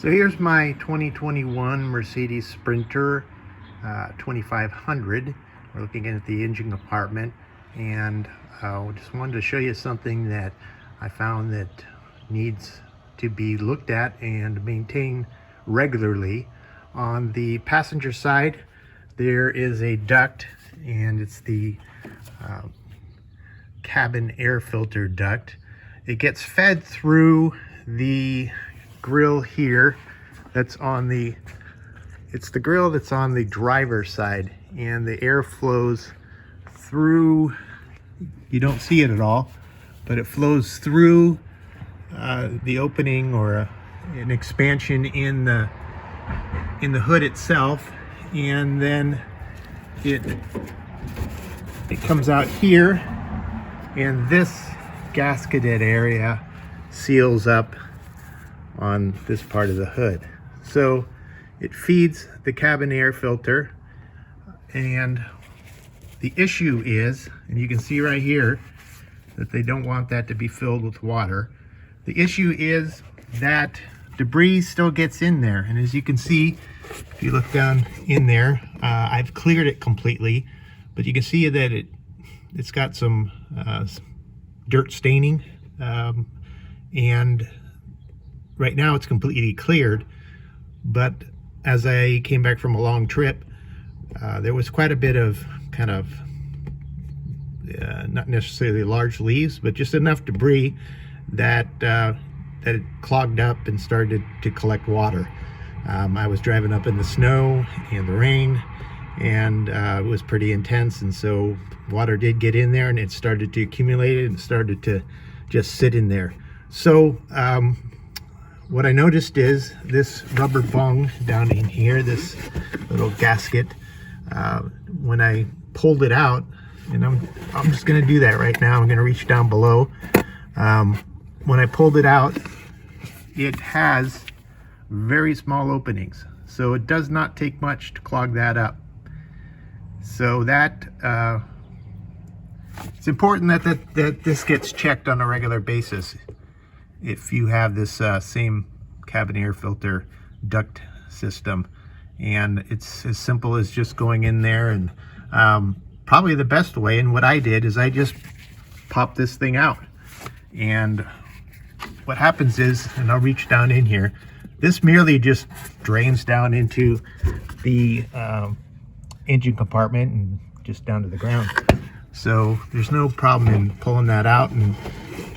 So here's my 2021 Mercedes Sprinter 2500. We're looking at the engine compartment, and just wanted to show you something that I found that needs to be looked at and maintained regularly. On the passenger side, there is a duct, and it's the cabin air filter duct. It gets fed through the grill here. That's on the, it's the grill that's on the driver's side, and the air flows through. You don't see it at all, but it flows through the opening, or an expansion in the hood itself, and then it comes out here, and this gasketed area seals up on this part of the hood. So it feeds the cabin air filter, and the issue is, and you can see right here that they don't want that to be filled with water. The issue is that debris still gets in there, and as you can see, if you look down in there, I've cleared it completely, but you can see that it's got some dirt staining, and right now it's completely cleared. But as I came back from a long trip, there was quite a bit of kind of not necessarily large leaves, but just enough debris that it clogged up and started to collect water. I was driving up in the snow and the rain, and it was pretty intense, and so water did get in there, and it started to accumulate and started to just sit in there. So what I noticed is this rubber bung down in here, this little gasket, when I pulled it out, and I'm just going to do that right now. I'm going to reach down below. When I pulled it out, it has very small openings, so it does not take much to clog that up. So that it's important that this gets checked on a regular basis if you have this same cabin air filter duct system. And it's as simple as just going in there, and probably the best way, and what I did is I just popped this thing out, and what happens is, and I'll reach down in here, this merely just drains down into the engine compartment and just down to the ground. So there's no problem in pulling that out, and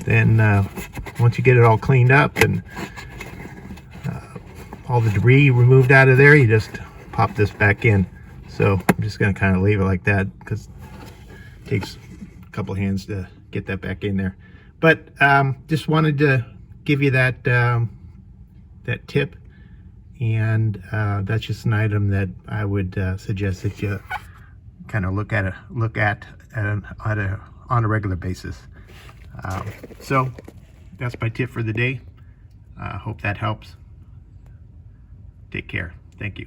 then once you get it all cleaned up and all the debris removed out of there, you just pop this back in. So I'm just going to kind of leave it like that, because it takes a couple hands to get that back in there. But just wanted to give you that that tip, and that's just an item that I would suggest that you kind of look at on a regular basis. So that's my tip for the day. Hope that helps. Take care. Thank you.